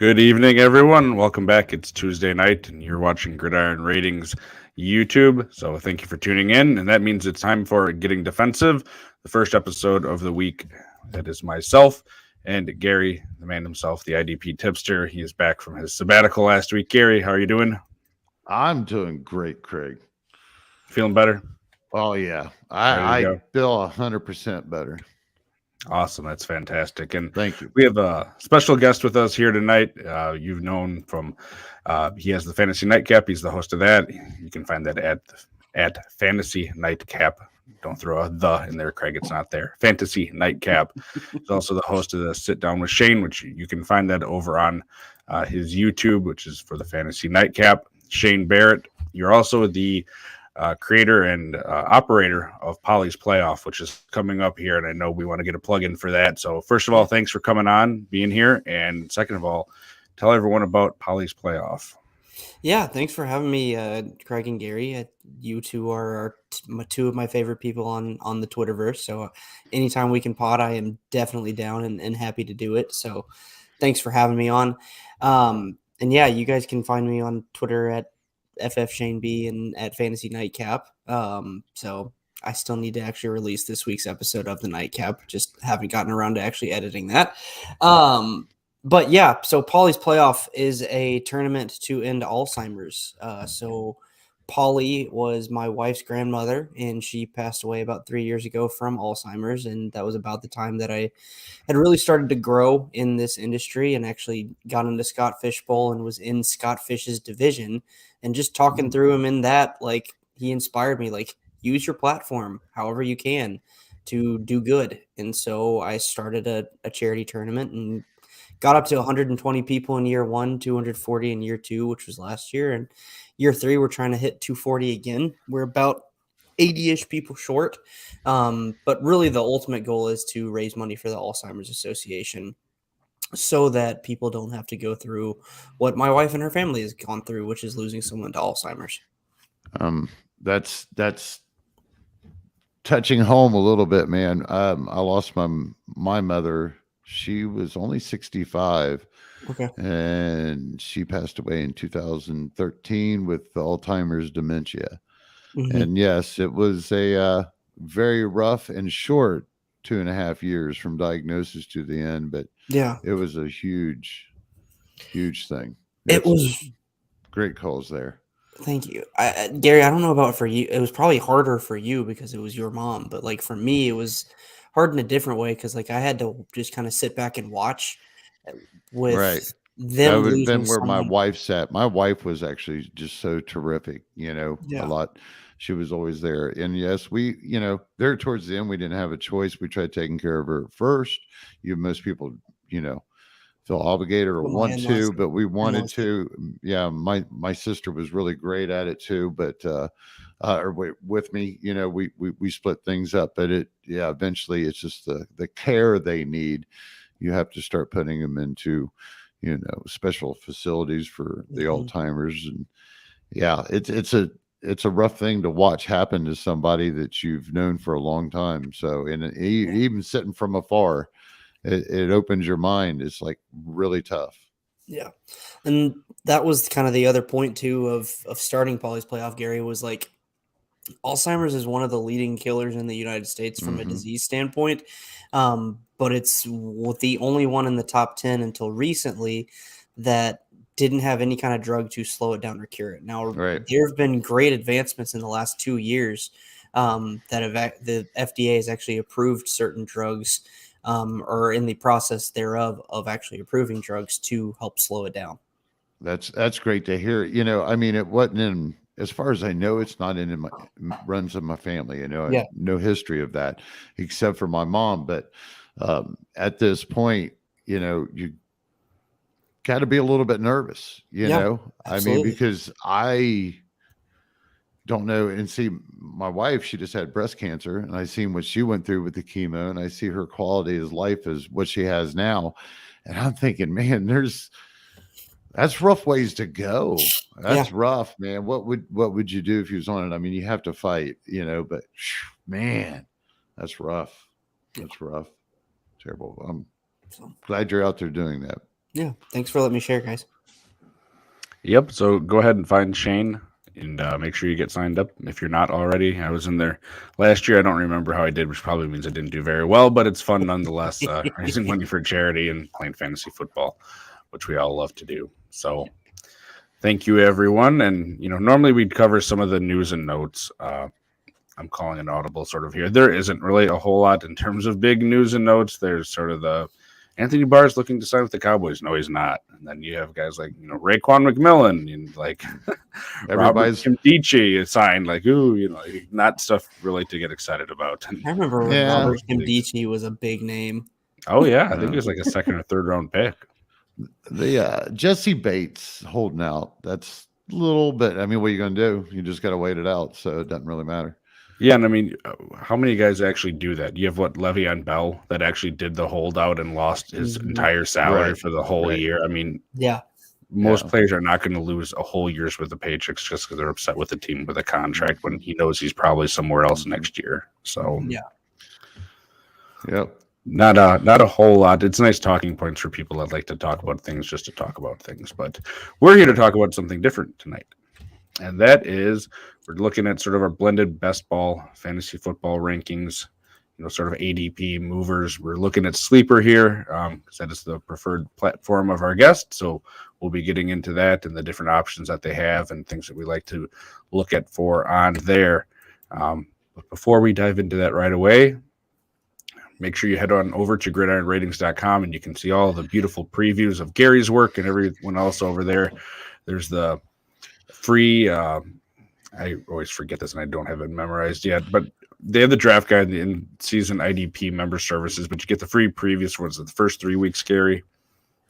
Good evening, everyone. Welcome back. It's Tuesday night, and you're watching Gridiron Ratings YouTube. So thank you for tuning in, and that means it's time for Getting Defensive, the first episode of the week. That is myself and Gary, the man himself, the IDP tipster. He is back from his sabbatical last week. Gary, how are you doing? I'm doing great, Kraig. Feeling better? Oh yeah, Ready to I go? feel 100% better. Awesome. That's fantastic. And Thank you. we have a special guest with us here tonight. You've known from, he has the Fantasy Nightcap. He's the host of that. You can find that at Fantasy Nightcap. Don't throw a "the" in there, Kraig. It's not there. Fantasy Nightcap. He's also the host of the Sit Down with Shane, which you can find that over on his YouTube, which is for the Fantasy Nightcap. Shane Barrett. You're also the creator and operator of Polly's Playoff, which is coming up here, and I know we want to get a plug in for that. So first of all, thanks for coming on, being here, and second of all, tell everyone about Polly's Playoff. Yeah, thanks for having me, Kraig and Gary. You two are two of my favorite people on the Twitterverse. So anytime we can pod, I am definitely down and happy to do it. So thanks for having me on. And yeah, you guys can find me on Twitter at FFShaneB and at Fantasy Nightcap. So I still need to actually release this week's episode of the Nightcap. Just haven't gotten around to actually editing that. But yeah, so Polly's Playoff is a tournament to end Alzheimer's. So Polly was my wife's grandmother, and she passed away about 3 years ago from Alzheimer's. And that was about the time that I had really started to grow in this industry and actually got into Scott Fishbowl and was in Scott Fish's division. And just talking through him in that, like, he inspired me, like, use your platform however you can to do good. And so I started a charity tournament and got up to 120 people in year one, 240 in year two, which was last year. And year three, we're trying to hit 240 again. We're about 80-ish people short. But really the ultimate goal is to raise money for the Alzheimer's Association so that people don't have to go through what my wife and her family has gone through, which is losing someone to Alzheimer's. That's touching home a little bit, man. I lost my mother. She was only 65. Okay. And she passed away in 2013 with Alzheimer's dementia. Mm-hmm. And yes, it was a very rough and short 2.5 years from diagnosis to the end, but yeah, it was a huge thing. It was great calls there. Thank you. Gary, I don't know about for you. It was probably harder for you because it was your mom, but like for me, it was hard in a different way because like I had to just kind of sit back and watch with them. That would have been where someone. my wife sat. My wife was actually just so terrific, a lot. She was always there. And yes, we, there towards the end, we didn't have a choice. We tried taking care of her first. Most people, feel obligated or want to, but we wanted to. Yeah, my sister was really great at it too, but with me, we split things up. But eventually it's just the care they need. You have to start putting them into, special facilities for the Alzheimer's, and it's a rough thing to watch happen to somebody that you've known for a long time. So, even sitting from afar, it opens your mind. It's like really tough. Yeah. And that was kind of the other point too of starting Polly's Playoff, Gary, was like Alzheimer's is one of the leading killers in the United States from a disease standpoint. But it's the only one in the top 10 until recently that didn't have any kind of drug to slow it down or cure it. Now, there have been great advancements in the last 2 years that the FDA has actually approved certain drugs or in the process thereof of actually approving drugs to help slow it down. That's great to hear. It wasn't in, as far as I know, it's not in runs in my family. No history of that except for my mom. But at this point, you got to be a little bit nervous, absolutely. Because I don't know. And see, my wife, she just had breast cancer, and I seen what she went through with the chemo, and I see her quality of life is what she has now. And I'm thinking, man, that's rough ways to go. That's rough, man. What would you do if you was on it? You have to fight, but man, that's rough. That's rough. Terrible. I'm glad you're out there doing that. Yeah. Thanks for letting me share, guys. Yep. So go ahead and find Shane and make sure you get signed up if you're not already. I was in there last year. I don't remember how I did, which probably means I didn't do very well, but it's fun nonetheless, raising money for charity and playing fantasy football, which we all love to do. So thank you, everyone. And, normally we'd cover some of the news and notes. I'm calling an audible sort of here. There isn't really a whole lot in terms of big news and notes. There's sort of the Anthony Barr's looking to sign with the Cowboys. No, he's not. And then you have guys like, Raekwon McMillan and like Everybody's Kimdichie is signed. Like, not stuff really to get excited about. I remember when Robert Kimdichie was a big name. Oh, yeah. I think it was like a second or third round pick. The Jesse Bates holding out. That's a little bit. I mean, what are you going to do? You just got to wait it out. So it doesn't really matter. Yeah, and I mean, how many guys actually do that? You have Le'Veon Bell that actually did the holdout and lost his entire salary for the whole year. I mean, most players are not going to lose a whole year's worth of paychecks just because they're upset with the team with a contract when he knows he's probably somewhere else next year. So not a whole lot. It's nice talking points for people that like to talk about things just to talk about things, but we're here to talk about something different tonight. And that is, we're looking at sort of our blended best ball fantasy football rankings, sort of ADP movers. We're looking at Sleeper here because that is the preferred platform of our guest. So we'll be getting into that and the different options that they have and things that we like to look at for on there. But before we dive into that right away, make sure you head on over to gridironratings.com and you can see all the beautiful previews of Gary's work and everyone else over there. There's the free I always forget this and I don't have it memorized yet, but they have the draft guide and the in-season IDP member services, but you get the free previews for the first 3 weeks, Gary,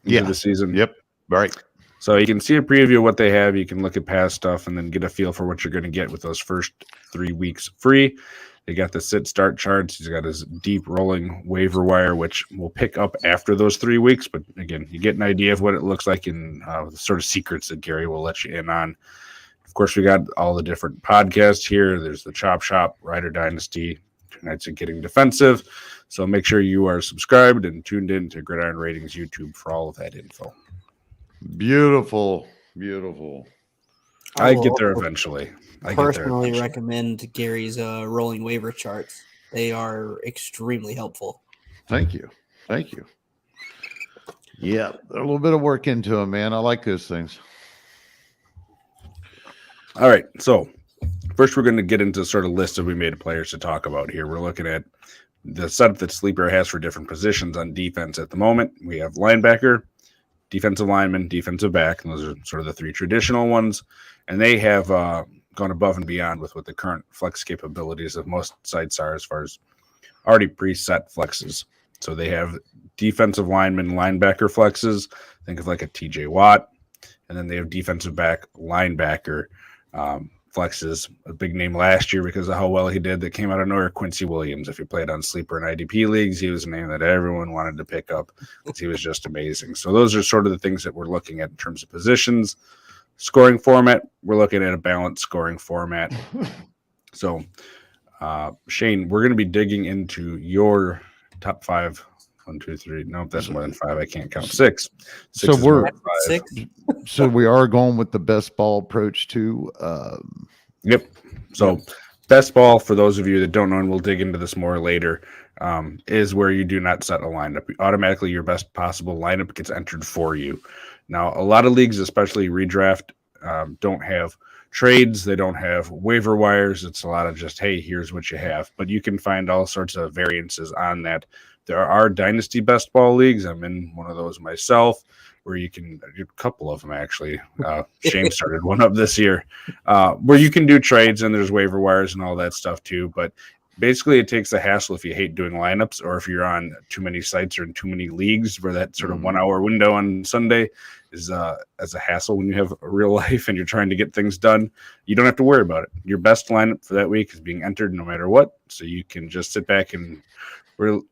into the season. Yep. Right. So you can see a preview of what they have. You can look at past stuff and then get a feel for what you're going to get with those first 3 weeks free. They got the sit-start charts. He's got his deep rolling waiver wire, which will pick up after those 3 weeks. But again, you get an idea of what it looks like in the sort of secrets that Gary will let you in on. Of course, we got all the different podcasts here. There's the Chop Shop, Rider Dynasty, Tonight's at Getting Defensive. So make sure you are subscribed and tuned in to Gridiron Ratings YouTube for all of that info. Beautiful. Beautiful. I get there eventually. I personally recommend Gary's rolling waiver charts. They are extremely helpful. Thank you. Thank you. Yeah, a little bit of work into them, man. I like those things. All right, so first we're going to get into sort of lists that we made of players to talk about here. We're looking at the setup that Sleeper has for different positions on defense at the moment. We have linebacker, defensive lineman, defensive back, and those are sort of the three traditional ones. And they have gone above and beyond with what the current flex capabilities of most sites are as far as already preset flexes. So they have defensive lineman, linebacker flexes. Think of like a TJ Watt. And then they have defensive back, linebacker flexes. A big name last year because of how well he did that came out of nowhere, Quincy Williams. If you played on Sleeper and IDP leagues, he was a name that everyone wanted to pick up because he was just amazing. So those are sort of the things that we're looking at in terms of positions. Scoring format, we're looking at a balanced scoring format. So, Shane, we're going to be digging into your top 5. 1, 2, 3. No, that's more than 5. I can't count. 6. So we're 6. So we are going with the best ball approach too. Yep. So best ball, for those of you that don't know, and we'll dig into this more later, is where you do not set a lineup. Automatically, your best possible lineup gets entered for you. Now, a lot of leagues, especially redraft, don't have trades. They don't have waiver wires. It's a lot of just, hey, here's what you have. But you can find all sorts of variances on that. There are dynasty best ball leagues. I'm in one of those myself, where you can a couple of them actually. Shane started one up this year, where you can do trades and there's waiver wires and all that stuff too. But basically, it takes the hassle if you hate doing lineups or if you're on too many sites or in too many leagues where that sort of 1 hour window on Sunday is as a hassle when you have a real life and you're trying to get things done. You don't have to worry about it. Your best lineup for that week is being entered no matter what. So you can just sit back and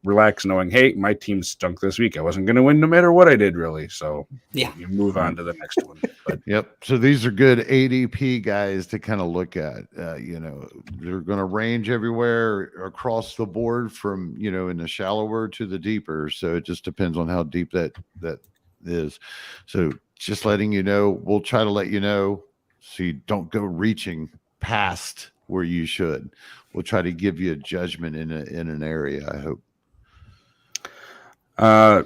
relax knowing, hey, my team stunk this week. I wasn't going to win no matter what I did, really. So you move on to the next one. But yep. So these are good ADP guys to kind of look at. They're going to range everywhere across the board from, in the shallower to the deeper. So it just depends on how deep that is. So just letting you know, we'll try to let you know so you don't go reaching past where you should. We'll try to give you a judgment in an area, I hope.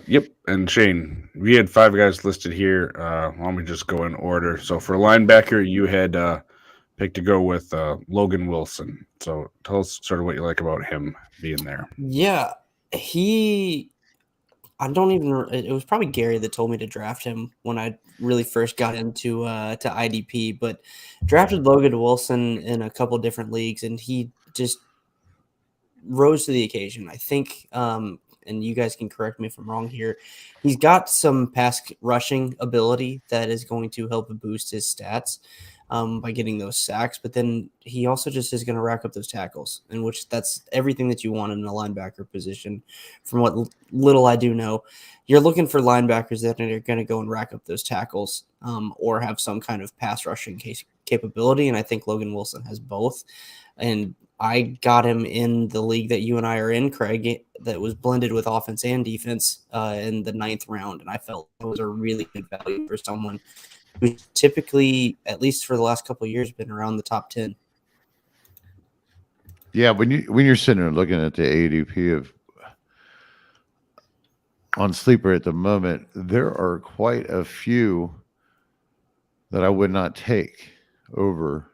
Yep. And Shane, we had 5 guys listed here. Why don't we just go in order? So for linebacker, you had picked to go with Logan Wilson. So tell us sort of what you like about him being there. Yeah, it was probably Gary that told me to draft him when I really first got into to IDP, but drafted Logan Wilson in a couple different leagues, and he just rose to the occasion. I think, and you guys can correct me if I'm wrong here, he's got some pass rushing ability that is going to help boost his stats by getting those sacks, but then he also just is going to rack up those tackles, in which that's everything that you want in a linebacker position. From what little I do know, you're looking for linebackers that are going to go and rack up those tackles or have some kind of pass rushing capability, and I think Logan Wilson has both. And I got him in the league that you and I are in, Kraig, that was blended with offense and defense in the 9th round, and I felt it was a really good value for someone who typically, at least for the last couple of years, been around the top 10. Yeah, when you're sitting there looking at the ADP on Sleeper at the moment, there are quite a few that I would not take over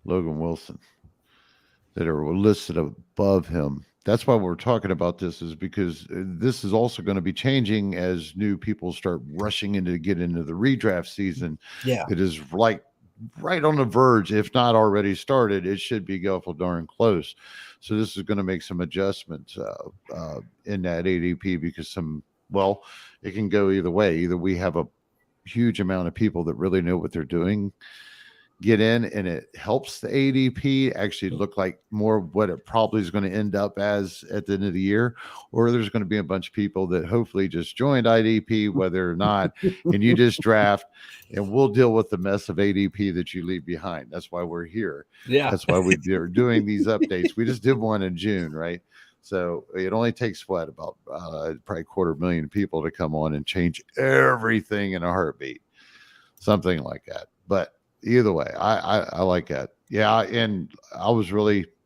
Logan Wilson that are listed above him. That's why we're talking about this, is because this is also going to be changing as new people start rushing into the redraft season. Yeah. It is like right on the verge, if not already started. It should be awful darn close. So this is going to make some adjustments in that ADP, because it can go either way. Either we have a huge amount of people that really know what they're doing get in, and it helps the ADP actually look like more what it probably is going to end up as at the end of the year, or there's going to be a bunch of people that hopefully just joined IDP, whether or not, and you just draft, and we'll deal with the mess of ADP that you leave behind. That's why we're here. Yeah. That's why we're doing these updates. We just did one in June, right? So it only takes about probably 250,000 people to come on and change everything in a heartbeat, something like that. But either way, I like that. Yeah, and I was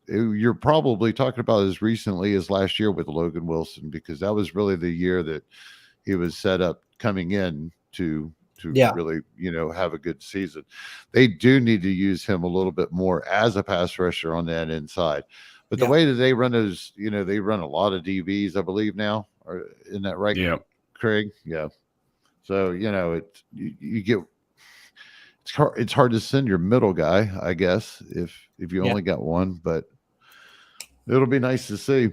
you're probably talking about as recently as last year with Logan Wilson, because that was really the year that he was set up coming in to really, have a good season. They do need to use him a little bit more as a pass rusher on that inside. But the way that they run those, they run a lot of DBs, I believe now. Isn't that right? Yeah. Kraig? Yeah. So, you get, it's hard to send your middle guy, I guess, if you only got one, but it'll be nice to see.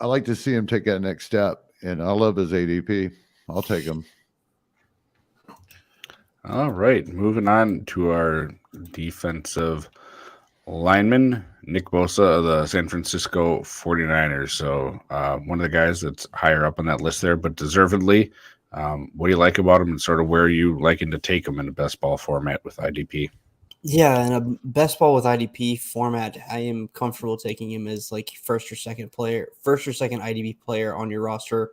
I like to see him take that next step, and I love his ADP. I'll take him. All right, moving on to our defensive lineman, Nick Bosa of the San Francisco 49ers. So one of the guys that's higher up on that list there, but deservedly. What do you like about him, and sort of where are you liking to take him in the best ball format with IDP? Yeah, in a best ball with IDP format, I am comfortable taking him as like first or second IDP player on your roster.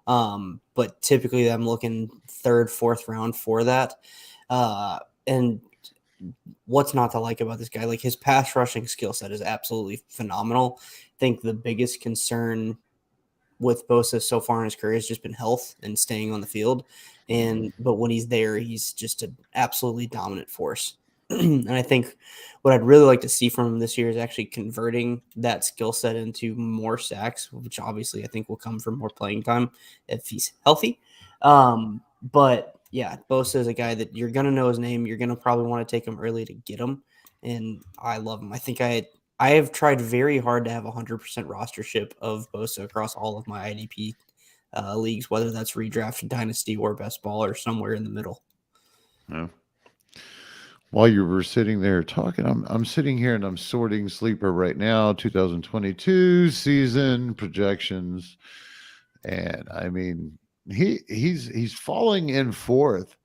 But typically I'm looking 3rd, 4th round for that. And what's not to like about this guy? Like, his pass rushing skill set is absolutely phenomenal. I think the biggest concern with Bosa so far in his career has just been health and staying on the field. But when he's there, he's just an absolutely dominant force. And I think what I'd really like to see from him this year is actually converting that skill set into more sacks, which obviously I think will come from more playing time if he's healthy. But yeah, Bosa is a guy that you're going to know his name. You're going to probably want to take him early to get him. And I love him. I think I have tried very hard to have 100% rostership of Bosa across all of my IDP leagues, whether that's redraft, dynasty, or best ball, or somewhere in the middle. Yeah. While you were sitting there talking, I'm sitting here and I'm sorting Sleeper right now, 2022 season projections, and I mean he's falling in 4th.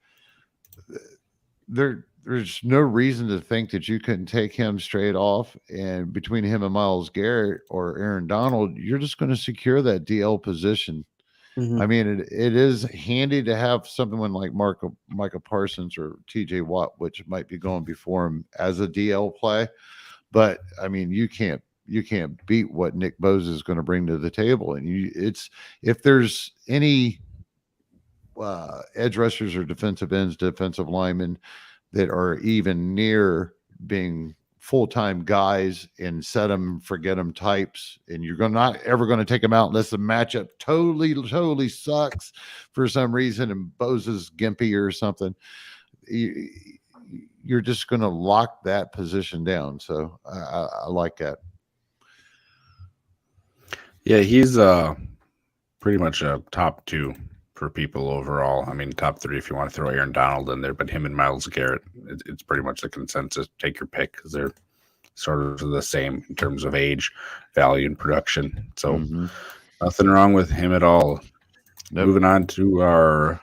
There's no reason to think that you couldn't take him straight off, and between him and Myles Garrett or Aaron Donald, you're just going to secure that DL position I mean, it is handy to have someone like Micah Parsons or TJ Watt, which might be going before him as a DL play. But I mean, you can't beat what Nick Bosa is going to bring to the table. And if there's any edge rushers or defensive ends, defensive linemen that are even near being full-time guys and set them, forget them types, and you're not ever going to take them out unless the matchup totally sucks for some reason and Bosa's gimpy or something. You're just going to lock that position down. So I like that. Yeah, he's pretty much a top 2 for people overall. I mean, top 3 if you want to throw Aaron Donald in there, but him and Myles Garrett, it's pretty much the consensus. Take your pick because they're sort of the same in terms of age, value, and production. So nothing wrong with him at all. Nope. Moving on to our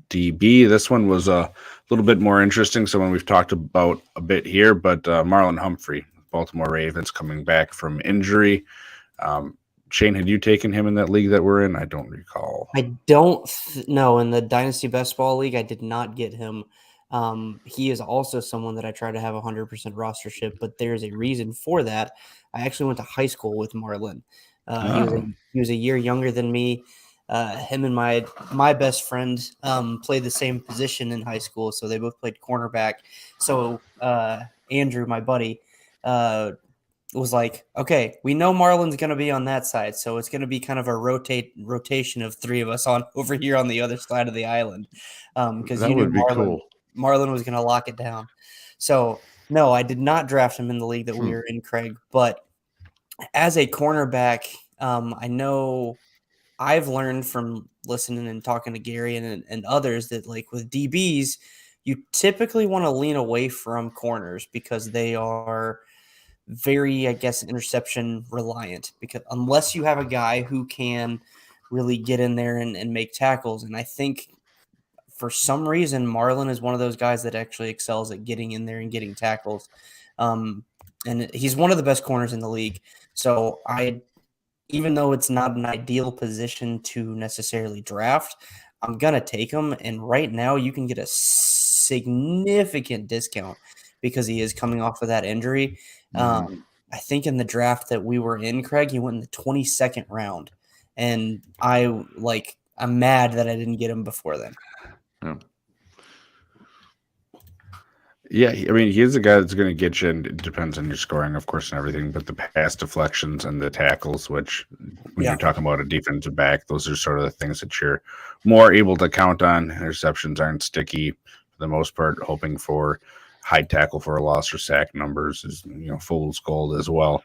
DB. This one was a little bit more interesting. Someone we've talked about a bit here, but Marlon Humphrey, Baltimore Ravens, coming back from injury. Shane, had you taken him in that league that we're in? I don't recall. I don't know. In the Dynasty Best Ball League, I did not get him. He is also someone that I try to have 100% rostership, but there's a reason for that. I actually went to high school with Marlon. He was a year younger than me. Him and my best friend played the same position in high school, so they both played cornerback. So Andrew, my buddy, was like, okay, we know Marlon's going to be on that side, so it's going to be kind of a rotation of 3 of us on over here on the other side of the island. Because that would be cool. Marlon was going to lock it down. So no, I did not draft him in the league that we were in, Kraig. But as a cornerback, I know I've learned from listening and talking to Gary and others that, like, with DBs, you typically want to lean away from corners because they are very, I guess, interception reliant, because unless you have a guy who can really get in there and make tackles. And I think for some reason, Marlon is one of those guys that actually excels at getting in there and getting tackles. And he's one of the best corners in the league. So even though it's not an ideal position to necessarily draft, I'm going to take him. And right now you can get a significant discount because he is coming off of that injury. I think in the draft that we were in, Kraig, he went in the 22nd round. And I'm mad that I didn't get him before then. Yeah, I mean, he's a guy that's going to get you, and it depends on your scoring, of course, and everything, but the pass deflections and the tackles, which when you're talking about a defensive back, those are sort of the things that you're more able to count on. Interceptions aren't sticky for the most part. Hoping for high tackle for a loss or sack numbers is, fool's gold as well.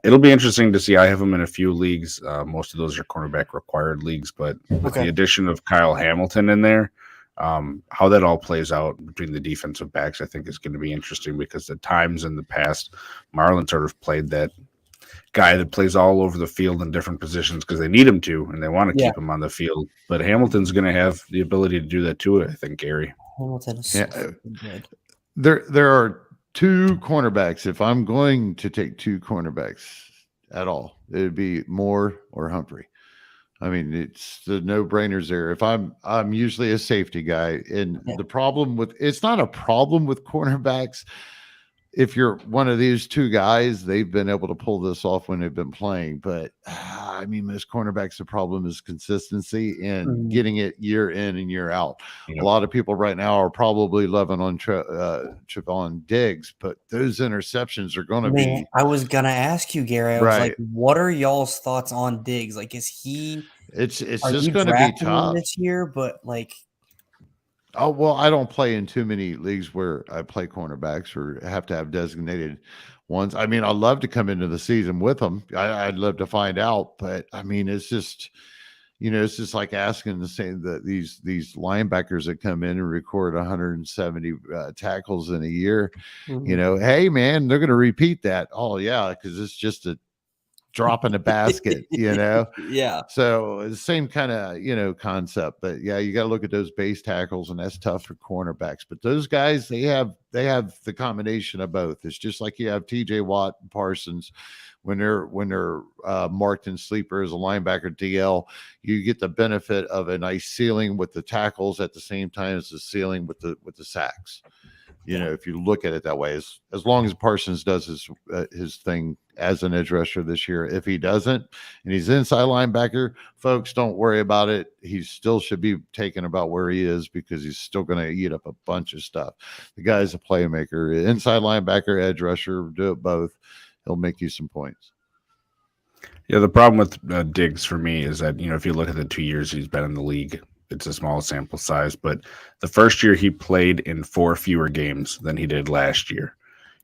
It'll be interesting to see. I have him in a few leagues. Most of those are cornerback required leagues, but with the addition of Kyle Hamilton in there, how that all plays out between the defensive backs, I think is going to be interesting, because at times in the past, Marlon sort of played that guy that plays all over the field in different positions because they need him to, and they want to keep him on the field. But Hamilton's going to have the ability to do that too, I think, Gary. Hamilton is so good. There are 2 cornerbacks. If I'm going to take 2 cornerbacks at all, it would be Moore or Humphrey. I mean, it's the no-brainers there. If I'm usually a safety guy, and the problem with it's not a problem with cornerbacks. If you're one of these 2 guys, they've been able to pull this off when they've been playing. But I mean, most cornerbacks, the problem is consistency and getting it year in and year out. A lot of people right now are probably loving on Trevon Diggs, but those interceptions are going to be. I was gonna ask you, Gary. I was like, what are y'all's thoughts on Diggs? Like, is he? It's just going to be tough this year, but like. Oh, well, I don't play in too many leagues where I play cornerbacks or have to have designated ones. I mean, I'd love to come into the season with them. I'd love to find out, but I mean, it's just, it's just like asking the same that these linebackers that come in and record 170 tackles in a year, hey man, they're going to repeat that. Oh yeah. Cause it's just a dropping a basket, Yeah. So same kind of, concept. But yeah, you got to look at those base tackles, and that's tough for cornerbacks. But those guys, they have the combination of both. It's just like you have TJ Watt and Parsons. When they're marked in sleeper as a linebacker DL, you get the benefit of a nice ceiling with the tackles at the same time as the ceiling with the sacks. If you look at it that way, as long as Parsons does his thing as an edge rusher this year. If he doesn't, and he's inside linebacker, folks, don't worry about it. He still should be taken about where he is, because he's still going to eat up a bunch of stuff. The guy's a playmaker, inside linebacker, edge rusher, do it both. He'll make you some points. Yeah, the problem with Diggs for me is that, if you look at the 2 years he's been in the league, it's a small sample size, but the first year he played in 4 fewer games than he did last year.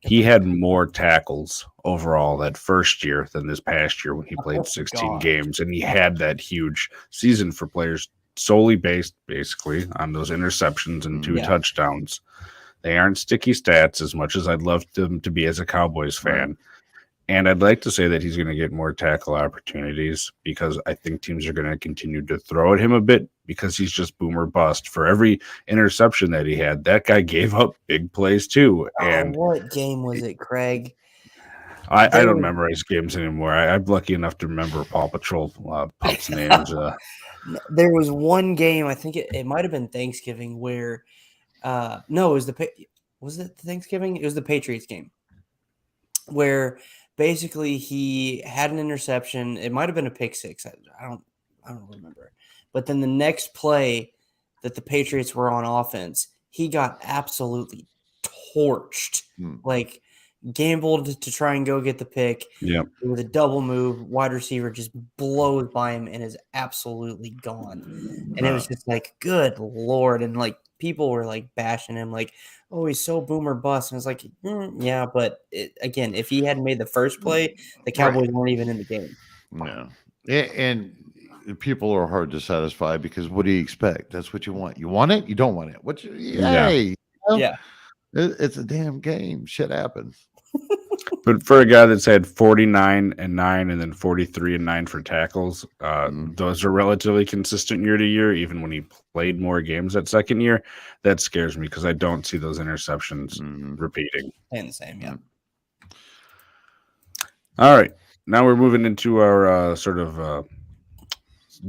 He had more tackles overall that first year than this past year when he played 16 games, and he had that huge season for players solely based basically on those interceptions and 2 touchdowns. They aren't sticky stats as much as I'd love them to be as a Cowboys fan. Right. And I'd like to say that he's going to get more tackle opportunities, because I think teams are going to continue to throw at him a bit, because he's just boomer bust. For every interception that he had, that guy gave up big plays too. And what game was it, Kraig? I don't memorize games anymore. I'm lucky enough to remember Paw Patrol pups' names. There was one game, I think it might have been Thanksgiving, where no, it was it Thanksgiving? It was the Patriots game, where basically he had an interception. It might have been a pick six. I don't remember. But then the next play that the Patriots were on offense, he got absolutely torched. Like, gambled to try and go get the pick. Yeah. With a double move, wide receiver just blows by him and is absolutely gone. And it was just like, good Lord. And like, people were like bashing him, like, oh, he's so boomer bust. And it's like, yeah, but again, if he hadn't made the first play, the Cowboys weren't even in the game. No. And people are hard to satisfy, because what do you expect? That's what you want. You want it? You don't want it. Yeah. It's a damn game. Shit happens. But for a guy that's had 49 and 9 and then 43 and 9 for tackles, those are relatively consistent year to year, even when he played more games that second year. That scares me, because I don't see those interceptions repeating. And the same, yeah. All right. Now we're moving into our sort of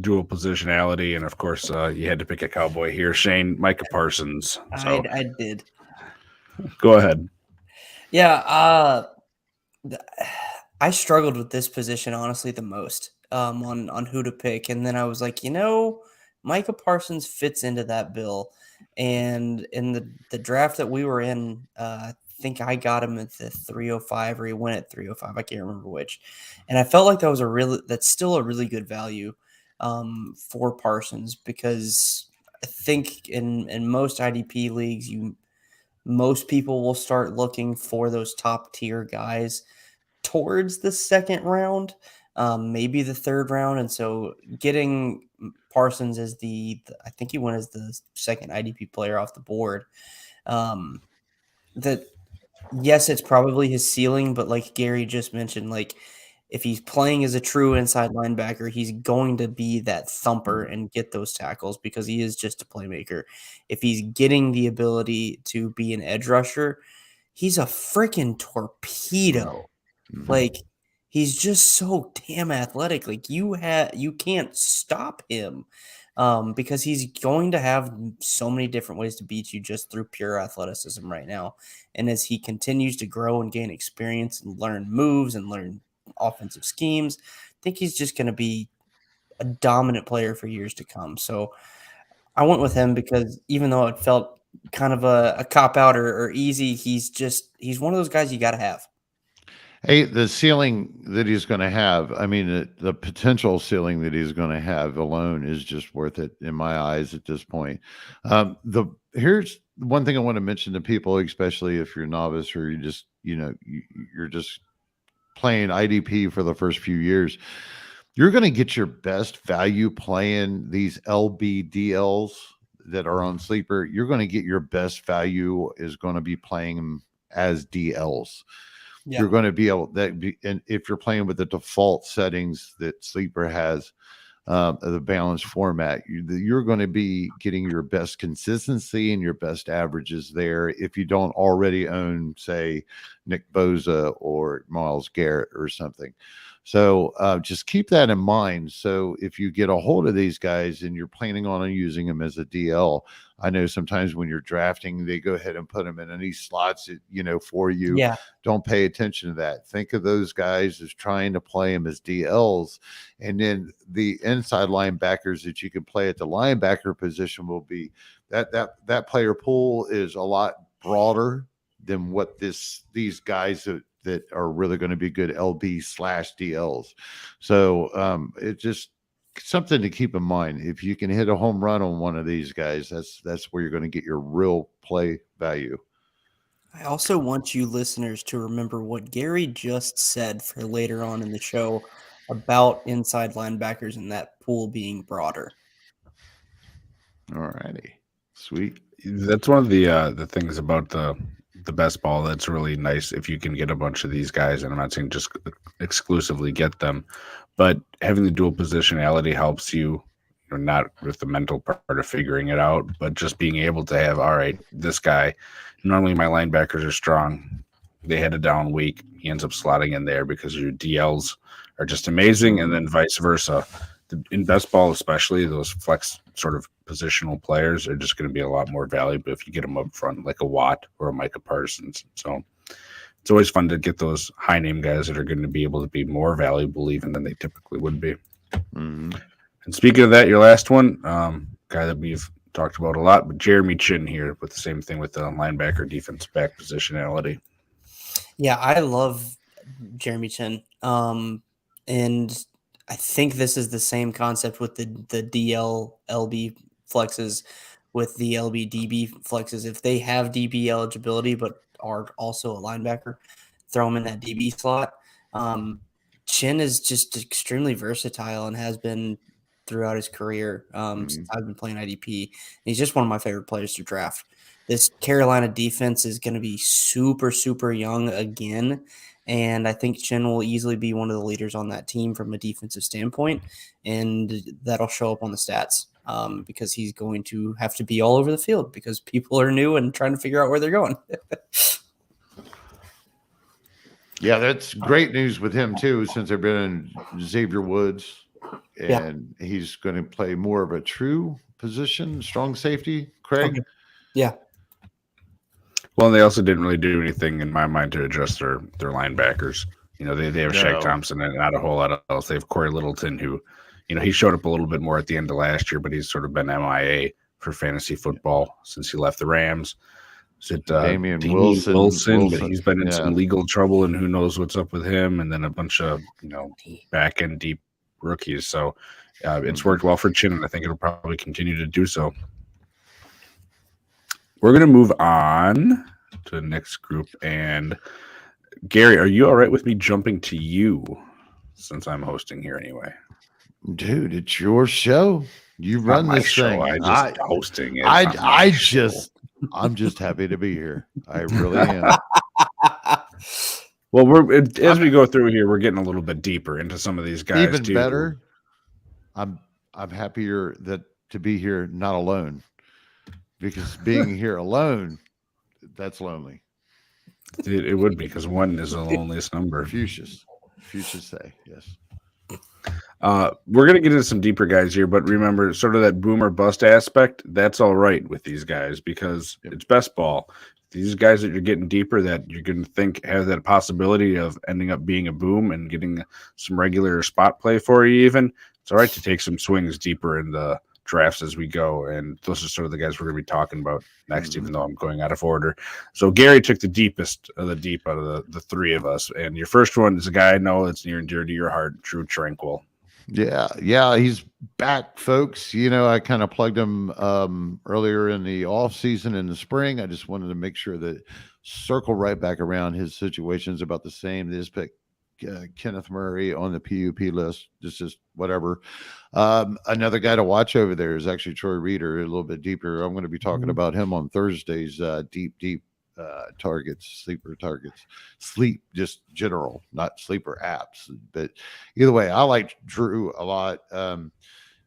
dual positionality. And of course, you had to pick a Cowboy here. Shane, Micah Parsons. So I did. Go ahead. Yeah, I struggled with this position, honestly, the most on who to pick. And then I was like, Micah Parsons fits into that bill. And in the draft that we were in, I think I got him at the 305, or he went at 305. I can't remember which. And I felt like that's still a really good value for Parsons, because I think in most IDP leagues, most people will start looking for those top tier guys towards the second round, maybe the third round. And so getting Parsons as I think he went as the second IDP player off the board. Yes, it's probably his ceiling, but like Gary just mentioned, like, if he's playing as a true inside linebacker, he's going to be that thumper and get those tackles, because he is just a playmaker. If he's getting the ability to be an edge rusher, he's a freaking torpedo. Like, he's just so damn athletic. Like, you can't stop him, because he's going to have so many different ways to beat you just through pure athleticism right now. And as he continues to grow and gain experience and learn moves and learn offensive schemes, I think he's just going to be a dominant player for years to come. So I went with him, because even though it felt kind of a cop out or easy, he's one of those guys you got to have. Hey, the ceiling that he's going to have, I mean, the potential ceiling that he's going to have alone is just worth it in my eyes at this point. Here's one thing I want to mention to people, especially if you're a novice, or you just, you're just playing IDP for the first few years. You're going to get your best value playing these LBDLs that are on Sleeper. You're going to get your best value is going to be playing them as DLs. you're going to be able and if you're playing with the default settings that Sleeper has, the balanced format, you're going to be getting your best consistency and your best averages there if you don't already own, say, Nick Bosa or Myles Garrett or something. So just keep that in mind. So if you get a hold of these guys and you're planning on using them as a DL, I know sometimes when you're drafting, they go ahead and put them in any slots, for you. Yeah. Don't pay attention to that. Think of those guys as trying to play them as DLs. And then the inside linebackers that you can play at the linebacker position will be that player pool is a lot broader than what these guys that are really going to be good LB/DLs. So it's just something to keep in mind. If you can hit a home run on one of these guys, that's where you're going to get your real play value. I also want you listeners to remember what Gary just said for later on in the show about inside linebackers and that pool being broader. All righty. Sweet. That's one of the things about the best ball that's really nice if you can get a bunch of these guys, and I'm not saying just exclusively get them, but having the dual positionality helps you, not with the mental part of figuring it out, but just being able to have, all right, this guy, normally my linebackers are strong. They had a down week. He ends up slotting in there because your DLs are just amazing, and then vice versa. In best ball, especially, those flex sort of positional players are just going to be a lot more valuable if you get them up front, like a Watt or a Micah Parsons. So it's always fun to get those high name guys that are going to be able to be more valuable even than they typically would be. Mm-hmm. And speaking of that, your last one, guy that we've talked about a lot, but Jeremy Chinn here with the same thing with the linebacker defense back positionality. Yeah, I love Jeremy Chinn. And I think this is the same concept with the DL LB flexes with the LB DB flexes. If they have DB eligibility but are also a linebacker, throw them in that DB slot. Chinn is just extremely versatile and has been throughout his career since I've been playing IDP. He's just one of my favorite players to draft. This Carolina defense is going to be super, super young again. And I think Chinn will easily be one of the leaders on that team from a defensive standpoint. And that'll show up on the stats because he's going to have to be all over the field because people are new and trying to figure out where they're going. Yeah, that's great news with him, too, since they've been in Xavier Woods. And he's going to play more of a true position, strong safety, Kraig. Okay. Yeah. Well, they also didn't really do anything in my mind to address their linebackers. They have Shaq Thompson and not a whole lot else. They have Corey Littleton, who, he showed up a little bit more at the end of last year, but he's sort of been MIA for fantasy football since he left the Rams. Is it Damian Wilson, but he's been in some legal trouble, and who knows what's up with him, and then a bunch of, back end deep rookies. So it's worked well for Chinn, and I think it'll probably continue to do so. We're going to move on to the next group. And Gary, are you all right with me jumping to you since I'm hosting here anyway? Dude, it's your show. You run this thing. I'm just hosting it. I'm just happy to be here. I really am. Well, as we go through here, we're getting a little bit deeper into some of these guys. Even better. I'm happier to be here not alone. Because being here alone, that's lonely. It would be, because one is the loneliest number. Fuchsias say, yes. We're going to get into some deeper guys here, but remember, sort of that boom or bust aspect, that's all right with these guys because it's best ball. These guys that you're getting deeper that you're going to think have that possibility of ending up being a boom and getting some regular spot play for you even, it's all right to take some swings deeper in the drafts as we go, and those are sort of the guys we're going to be talking about next, even though I'm going out of order. So Gary took the deepest of the deep out of the three of us, and your first one is a guy I know that's near and dear to your heart, Drue Tranquill. Yeah, he's back, folks. I kind of plugged him earlier in the off season in the spring. I just wanted to make sure that circle right back around. His situation is about the same. They just picked Kenneth Murray on the PUP list. Just whatever. Another guy to watch over there is actually Troy Reeder, a little bit deeper. I'm going to be talking about him on Thursday's deep targets, sleeper targets, sleep, just general, not sleeper apps. But either way, I like Drue a lot.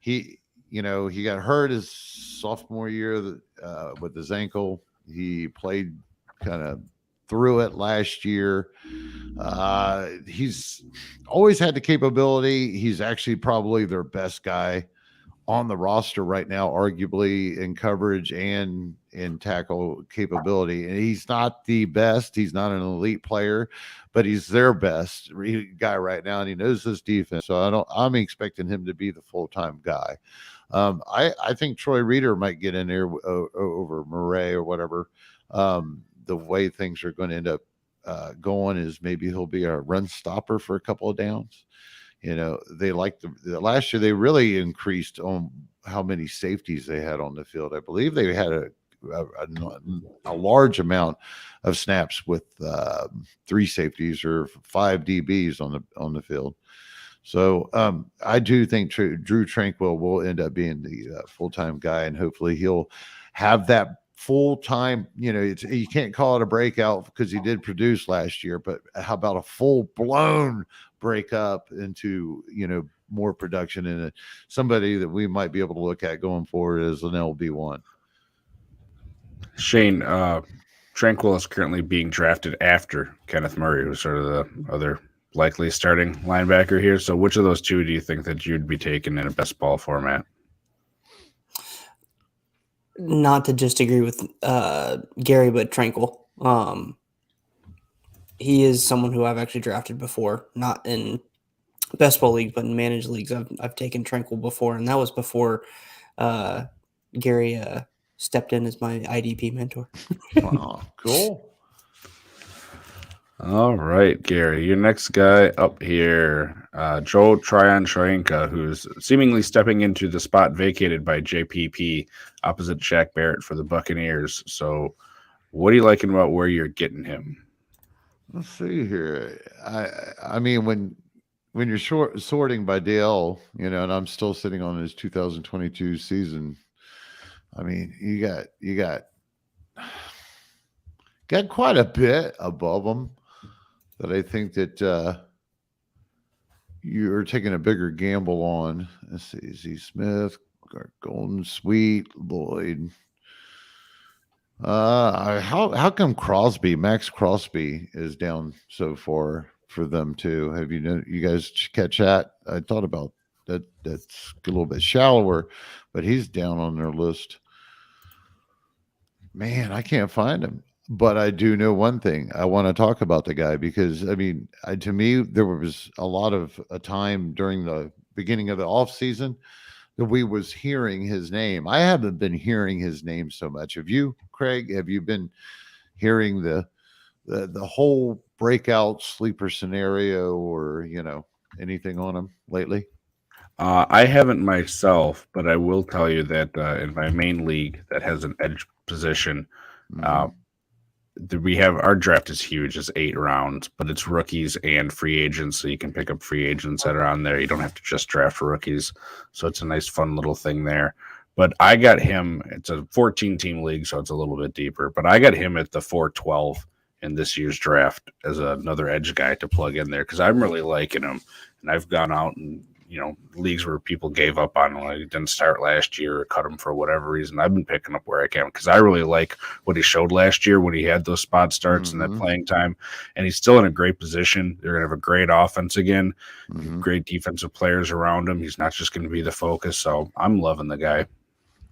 He got hurt his sophomore year with his ankle. He played kind of through it last year. He's always had the capability. He's actually probably their best guy on the roster right now, arguably in coverage and in tackle capability. And he's not the best. He's not an elite player, but he's their best guy right now, and he knows his defense. So I'm expecting him to be the full-time guy. I think Troy Reeder might get in there over Murray or whatever. The way things are going to end up going is maybe he'll be a run stopper for a couple of downs. They like the last year they really increased on how many safeties they had on the field. I believe they had a large amount of snaps with 3 safeties or 5 DBs on the field. So I do think Drue Tranquill will end up being the full-time guy, and hopefully he'll have that full-time. You can't call it a breakout because he did produce last year, but how about a full-blown break up into more production and somebody that we might be able to look at going forward as an LB1. Shane, Tranquill is currently being drafted after Kenneth Murray, who's sort of the other likely starting linebacker here. So which of those two do you think that you'd be taking in a best ball format? Not to just agree with Gary, but Tranquill. He is someone who I've actually drafted before, not in best ball league, but in managed leagues. I've taken Tranquill before, and that was before Gary stepped in as my IDP mentor. Wow, cool. All right, Gary, your next guy up here, Tryon-Shoyinka, who's seemingly stepping into the spot vacated by JPP opposite Shaq Barrett for the Buccaneers. So what are you liking about where you're getting him? Let's see here. I mean, when you're sorting by DL, and I'm still sitting on his 2022 season, I mean, you got quite a bit above him that I think that you're taking a bigger gamble on. Let's see, Z Smith, Golden, Sweet, Lloyd. How come Max Crosby is down so far for them too? Have you guys catch that? I thought about that. That's a little bit shallower, but he's down on their list. Man, I can't find him. But I do know one thing. I want to talk about the guy because, I mean, to me, there was a lot of a time during the beginning of the offseason that we was hearing his name. I haven't been hearing his name so much. Have you, Kraig? Have you been hearing the whole breakout sleeper scenario or, anything on him lately? I haven't myself, but I will tell you that in my main league that has an edge position, we have our draft is huge. It's 8 rounds, but it's rookies and free agents. So you can pick up free agents that are on there. You don't have to just draft rookies. So it's a nice, fun little thing there. But I got him. It's a 14-team league, so it's a little bit deeper. But I got him at the 412 in this year's draft as another edge guy to plug in there because I'm really liking him. And I've gone out and leagues where people gave up on him. Like he didn't start last year or cut him for whatever reason. I've been picking up where I can because I really like what he showed last year when he had those spot starts and that playing time. And he's still in a great position. They're going to have a great offense again, great defensive players around him. He's not just going to be the focus. So I'm loving the guy.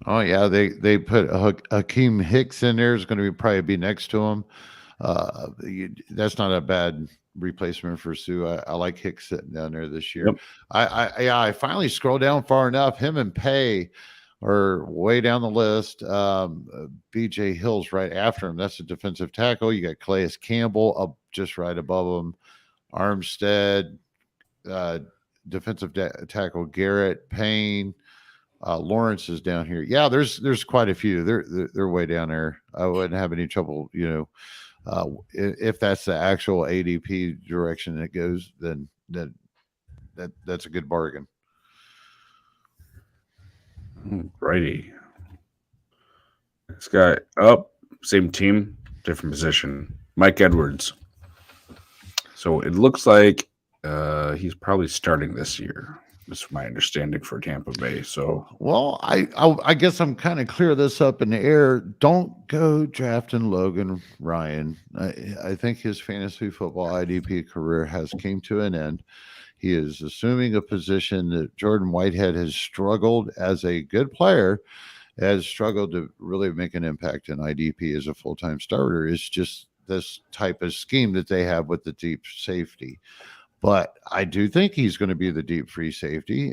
Oh, yeah. They put Hakeem Hicks in there. Is going to probably be next to him. That's not a bad replacement for Sue. I like Hicks sitting down there this year. Yep. I finally scrolled down far enough. Him and Pay are way down the list. BJ Hill's right after him. That's a defensive tackle. You got Calais Campbell up just right above him. Armstead, defensive tackle Garrett, Payne. Lawrence is down here. Yeah, there's quite a few. They're way down there. I wouldn't have any trouble, if that's the actual ADP direction it goes, then that's a good bargain. Righty. This guy up, same team, different position. Mike Edwards. So it looks like he's probably starting this year. That's my understanding for Tampa Bay. So, well, I guess I'm kind of clear this up in the air. Don't go drafting Logan Ryan. I think his fantasy football IDP career has came to an end. He is assuming a position that Jordan Whitehead has struggled as a good player, has struggled to really make an impact in IDP as a full-time starter. It's just this type of scheme that they have with the deep safety. But I do think he's going to be the deep free safety.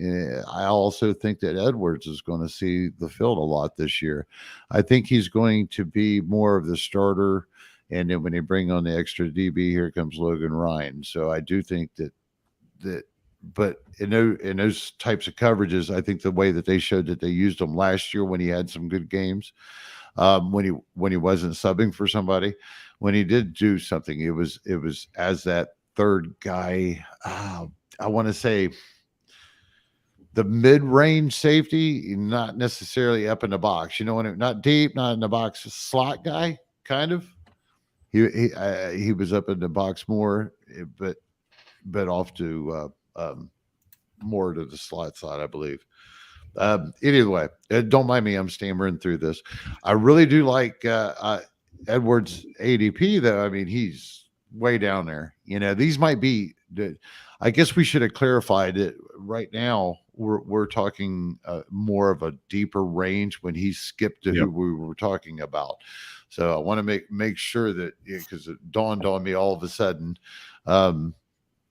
I also think that Edwards is going to see the field a lot this year. I think he's going to be more of the starter. And then when they bring on the extra DB, here comes Logan Ryan. So I do think but in those types of coverages, I think the way that they showed that they used him last year when he had some good games, when he wasn't subbing for somebody, when he did do something, it was as that third guy. I want to say the mid-range safety, not necessarily up in the box. You know, not deep, not in the box, slot guy, kind of. He was up in the box more, but off to more to the slot side, I believe. Anyway, don't mind me. I'm stammering through this. I really do like Edwards ADP, though. I mean, he's way down there. You know, these might be. I guess we should have clarified it. Right now, we're talking more of a deeper range when he skipped to who we were talking about. So I want to make sure that, because it dawned on me all of a sudden.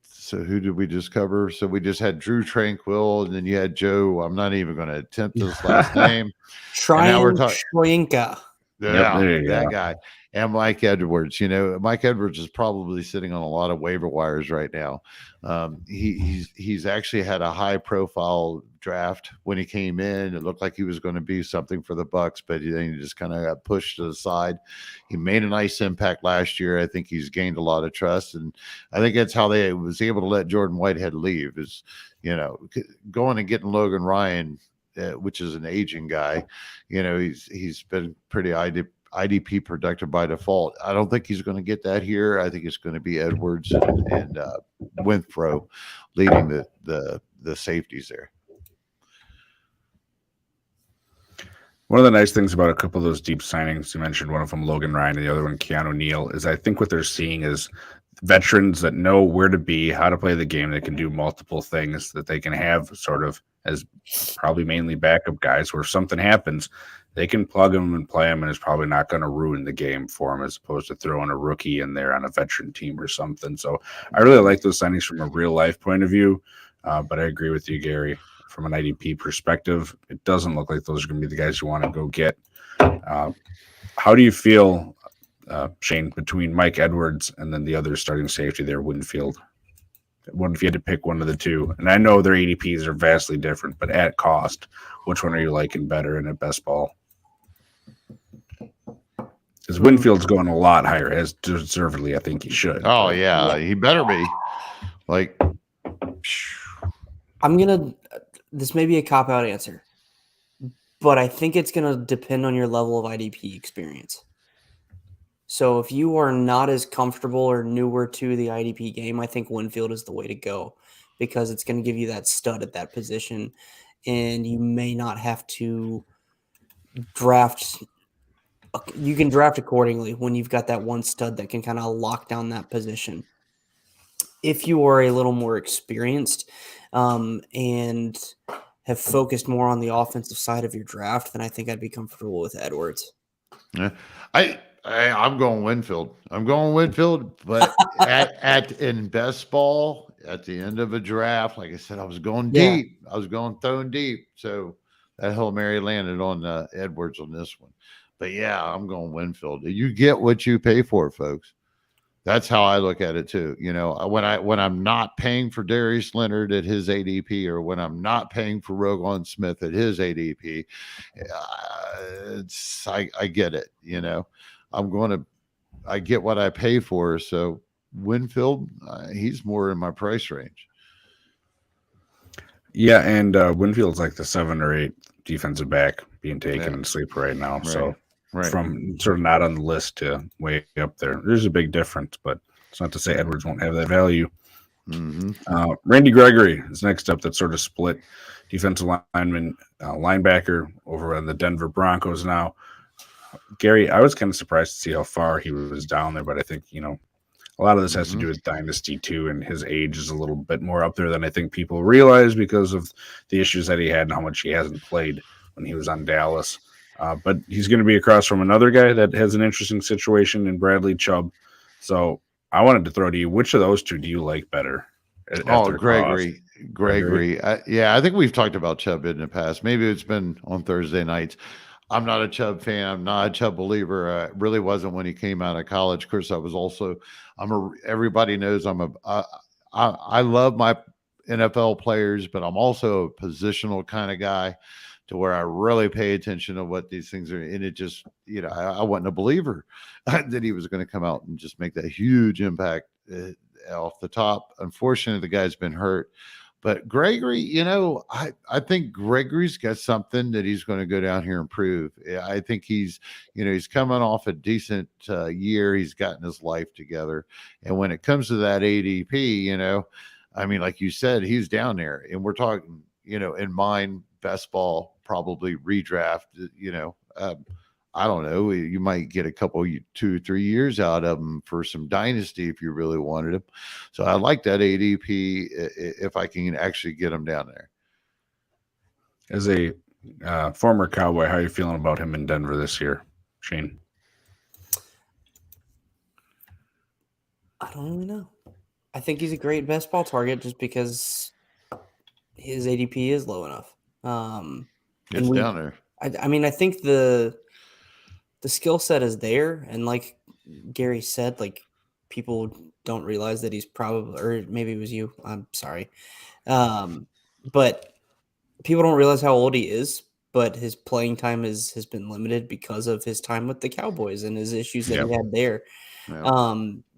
So who did we just cover? So we just had Drue Tranquill, and then you had Joe. I'm not even going to attempt his last name. Tryon-Shoyinka. Yeah, that guy. And Mike Edwards. You know, Mike Edwards is probably sitting on a lot of waiver wires right now. He's actually had a high profile draft when he came in. It looked like he was going to be something for the Bucks, but then he just kind of got pushed to the side. He made a nice impact last year. I think he's gained a lot of trust, and I think that's how they was able to let Jordan Whitehead leave. Is, you know, going and getting Logan Ryan, which is an aging guy. You know, he's been pretty IDP productive by default. I don't think he's going to get that here. I think it's going to be Edwards and Winthrow leading the safeties there. One of the nice things about a couple of those deep signings, you mentioned one of them, Logan Ryan, and the other one, Keanu Neal, is I think what they're seeing is veterans that know where to be, how to play the game, that can do multiple things, that they can have sort of as probably mainly backup guys where if something happens, they can plug them and play them, and it's probably not going to ruin the game for them as opposed to throwing a rookie in there on a veteran team or something. So I really like those signings from a real life point of view, but I agree with you, Gary. From an IDP perspective, it doesn't look like those are going to be the guys you want to go get. How do you feel, Shane, between Mike Edwards and then the other starting safety there, Winfield? What if you had to pick one of the two? And I know their ADPs are vastly different, but at cost, which one are you liking better in a best ball? Because Winfield's going a lot higher, as deservedly I think he should. Oh, yeah. He better be. Like, this may be a cop-out answer, but I think it's going to depend on your level of IDP experience. So if you are not as comfortable or newer to the IDP game, I think Winfield is the way to go because it's going to give you that stud at that position, and you may not have to draft. You can draft accordingly when you've got that one stud that can kind of lock down that position. If you are a little more experienced and have focused more on the offensive side of your draft, then I think I'd be comfortable with Edwards. Yeah. I'm going Winfield. But in best ball at the end of a draft, like I said, I was going deep. I was going throwing deep. So that Hail Mary landed on Edwards on this one. But yeah, I'm going Winfield. You get what you pay for, folks. That's how I look at it too. You know, when I'm not paying for Darius Leonard at his ADP, or when I'm not paying for Roquan Smith at his ADP, I get it. You know, I get what I pay for. So Winfield, he's more in my price range. Yeah, and Winfield's like the 7 or 8 defensive back being taken in Sleeper right now. Right. So from sort of not on the list to way up there. There's a big difference, but it's not to say Edwards won't have that value. Randy Gregory is next up. That sort of split defensive lineman, linebacker over on the Denver Broncos now. Gary, I was kind of surprised to see how far he was down there, but I think, a lot of this has to do with dynasty too, and his age is a little bit more up there than I think people realize because of the issues that he had and how much he hasn't played when he was on Dallas. But he's going to be across from another guy that has an interesting situation in Bradley Chubb. So I wanted to throw to you, which of those two do you like better? Gregory. I think we've talked about Chubb in the past. Maybe it's been on Thursday nights. I'm not a Chubb fan. I'm not a Chubb believer. I really wasn't when he came out of college. Of course, everybody knows I love my NFL players, but I'm also a positional kind of guy to where I really pay attention to what these things are. And it just, I wasn't a believer that he was going to come out and just make that huge impact off the top. Unfortunately, the guy's been hurt. But Gregory, I think Gregory's got something that he's going to go down here and prove. I think he's coming off a decent year. He's gotten his life together. And when it comes to that ADP, like you said, he's down there. And we're talking, in mine, best ball, probably redraft, I don't know. You might get a couple, 2-3 years out of him for some dynasty if you really wanted him. So I like that ADP if I can actually get him down there. As a former Cowboy, how are you feeling about him in Denver this year, Shane? I don't really know. I think he's a great best ball target just because his ADP is low enough. It's down there. I think the skill set is there, and like Gary said, like people don't realize that he's probably, or maybe it was you, I'm sorry, but people don't realize how old he is, but his playing time has been limited because of his time with the Cowboys and his issues that he had there.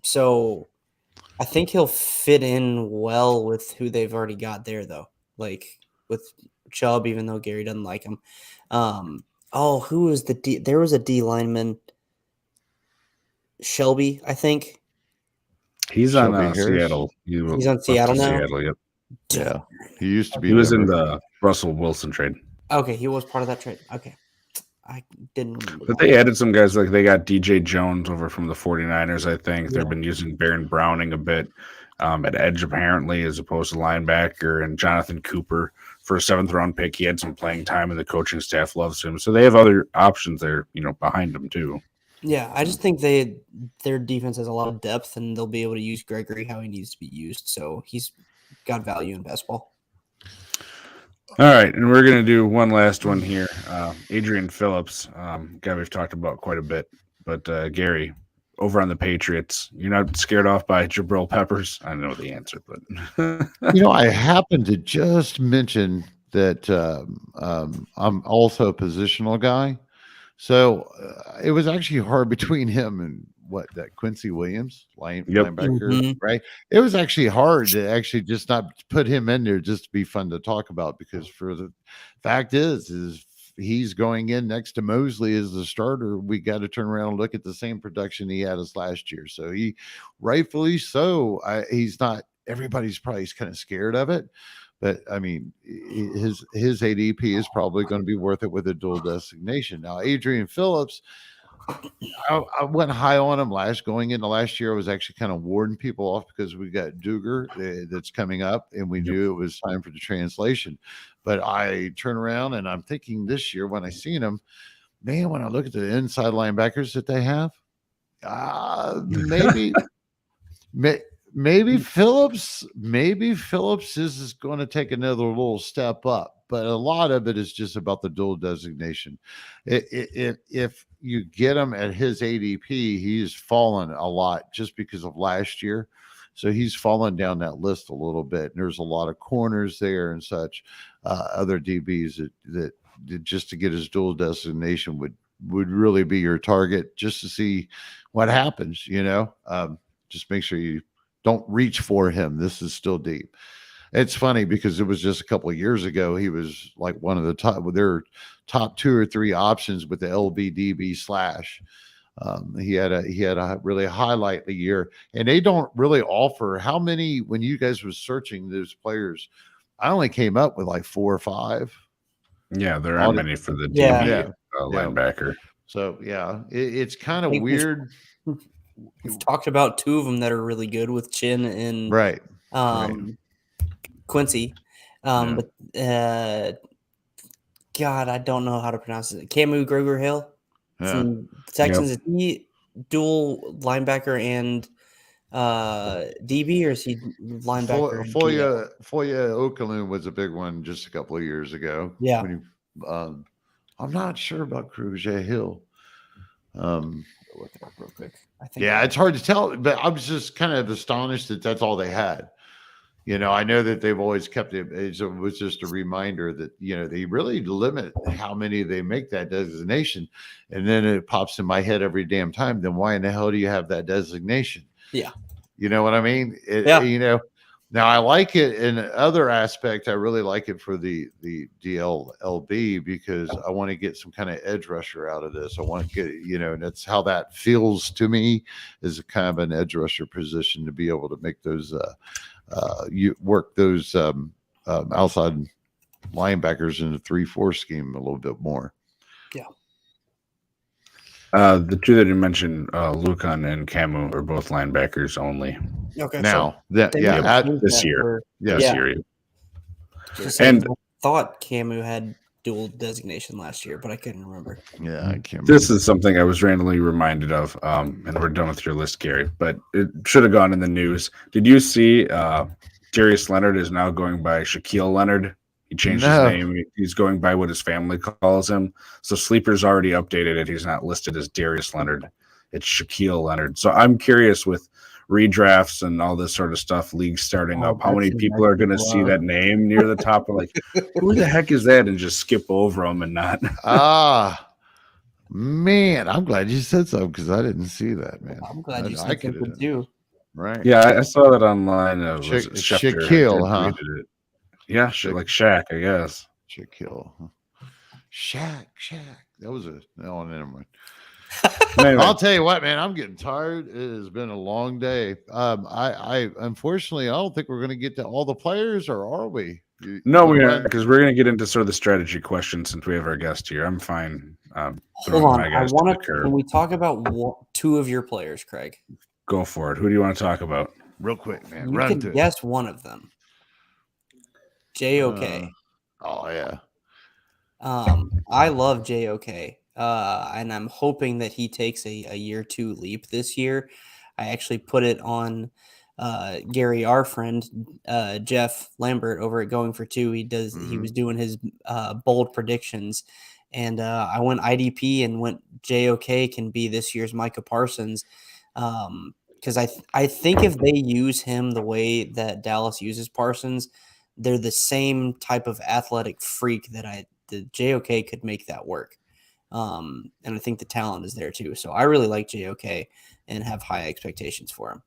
So I think he'll fit in well with who they've already got there, though, like with Chubb, even though Gary doesn't like him. Who was the D? There was a D lineman, Shelby, I think. He's on Seattle. He's on Seattle now. Seattle, yep. Yeah, he used to be. He was in the Russell Wilson trade. Okay, he was part of that trade. Okay, I didn't remember. But they added some guys, like they got DJ Jones over from the 49ers, I think. They've been using Baron Browning a bit at edge, apparently, as opposed to linebacker, and Jonathan Cooper for a 7th-round pick. He had some playing time, and the coaching staff loves him. So they have other options there, behind him too. Yeah, I just think their defense has a lot of depth, and they'll be able to use Gregory how he needs to be used. So he's got value in best ball. All right, and we're going to do one last one here. Adrian Phillips, guy we've talked about quite a bit. But Gary, over on the Patriots, you're not scared off by Jabril Peppers? I know the answer, but I happened to just mention that I'm also a positional guy. So it was actually hard between him and that Quincy Williams, linebacker, right? It was actually hard to actually just not put him in there just to be fun to talk about, because for the fact is he's going in next to Mosley as the starter. We got to turn around and look at the same production he had as last year. So he, rightfully so, he's not. Everybody's probably kind of scared of it. But I mean, his ADP is probably going to be worth it with a dual designation. Now, Adrian Phillips, I went high on him going into last year. I was actually kind of warding people off because we got Duger that's coming up, and we knew it was time for the translation. But I turn around and I'm thinking this year when I seen him, man, when I look at the inside linebackers that they have, Maybe Phillips is going to take another little step up, but a lot of it is just about the dual designation. If you get him at his ADP, he's fallen a lot just because of last year. So he's fallen down that list a little bit. And there's a lot of corners there and such, other DBs that just to get his dual designation would really be your target, just to see what happens, just make sure you don't reach for him. This is still deep. It's funny because it was just a couple of years ago. He was like one of the their top 2 or 3 options with the LBDB slash. He had a really highlight year, and they don't really offer how many. When you guys was searching those players, I only came up with like 4 or 5. Yeah, there aren't many for the DB linebacker. So it's kind of weird. We've talked about 2 of them that are really good with Chinn and Quincy. But God, I don't know how to pronounce it. Camu Gregory Hill from Texans. Is he dual linebacker and DB, or is he linebacker? Foya Okaloon was a big one just a couple of years ago. Yeah. I'm not sure about Gregory Hill. Look it up real quick. I think it's hard to tell, but I was just kind of astonished that that's all they had. I know that they've always kept it. It was just a reminder that, they really limit how many they make that designation. And then it pops in my head every damn time. Then why in the hell do you have that designation? Yeah. You know what I mean? Now I like it in other aspect. I really like it for the DLLB because I want to get some kind of edge rusher out of this. I want to get, and that's how that feels to me, is a kind of an edge rusher position to be able to make those, you work those outside linebackers in the 3-4 scheme a little bit more. Yeah. The 2 that you mentioned, Lucan and Camu, are both linebackers only. Okay. Now, this year. And I thought Camu had dual designation last year, but I couldn't remember. Yeah, I can't remember. This is something I was randomly reminded of, and we're done with your list, Gary, but it should have gone in the news. Did you see Darius Leonard is now going by Shaquille Leonard? He changed his name. He's going by what his family calls him. So Sleeper's already updated it. He's not listed as Darius Leonard. It's Shaquille Leonard. So I'm curious, with redrafts and all this sort of stuff, leagues starting up, how many people are going to see that name near the top of like, who the heck is that, and just skip over them and not? Man, I'm glad you said so because I didn't see that, man. I'm glad you said something too. Right. Yeah, I saw that online. Shaquille, huh? Yeah, like Shaq, I guess. Shaquille. Shaq. That was never mind. Anyway. I'll tell you what, man, I'm getting tired. It has been a long day. I unfortunately, I don't think we're going to get to all the players, or are we? No, we are, because we're going to get into sort of the strategy questions since we have our guest here. I'm fine. Hold on. I want to. Can we talk about 2 of your players, Kraig? Go for it. Who do you want to talk about? Real quick, man. You can guess one of them. JOK. Oh yeah. I love JOK. And I'm hoping that he takes a year 2 leap this year. I actually put it on Gary, our friend, Jeff Lambert over at Going for 2. He was doing his bold predictions, and I went IDP and went JOK can be this year's Micah Parsons. Because I think if they use him the way that Dallas uses Parsons, they're the same type of athletic freak that the JOK could make that work. And I think the talent is there too. So I really like JOK and have high expectations for him.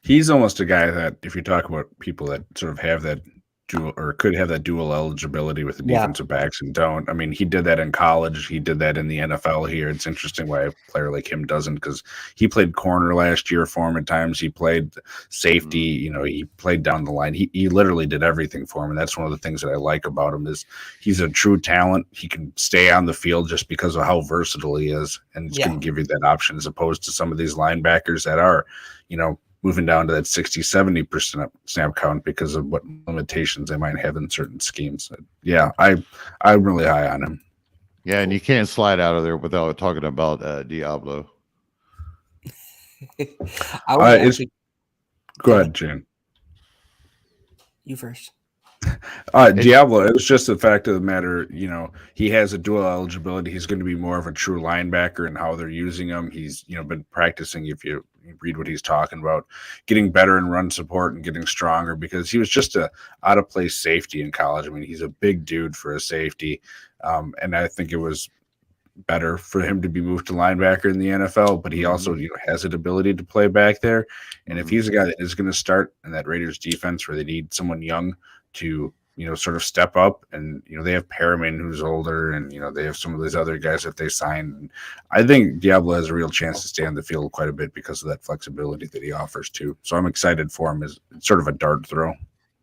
He's almost a guy that, if you talk about people that sort of have that dual, or could have that dual eligibility with the defensive backs and don't. I mean, he did that in college. He did that in the NFL here. It's interesting why a player like him doesn't, because he played corner last year for him at times. He played safety. He played down the line. He literally did everything for him, and that's one of the things that I like about him is he's a true talent. He can stay on the field just because of how versatile he is, and it's going to give you that option as opposed to some of these linebackers that are, moving down to that 60-70% snap count because of what limitations they might have in certain schemes. Yeah, I'm really high on him. Yeah, and you can't slide out of there without talking about Deablo. Go ahead, Chinn. You first. Deablo, it was just the fact of the matter, he has a dual eligibility. He's going to be more of a true linebacker in how they're using him. He's, been practicing, if you read what he's talking about, getting better in run support and getting stronger, because he was just a out-of-place safety in college. I mean, he's a big dude for a safety. And I think it was better for him to be moved to linebacker in the NFL, but he also has an ability to play back there. And if he's a guy that is going to start in that Raiders defense where they need someone young to sort of step up, and they have Perriman who's older, and they have some of these other guys that they signed. And I think Deablo has a real chance to stay on the field quite a bit because of that flexibility that he offers too. So I'm excited for him as sort of a dart throw.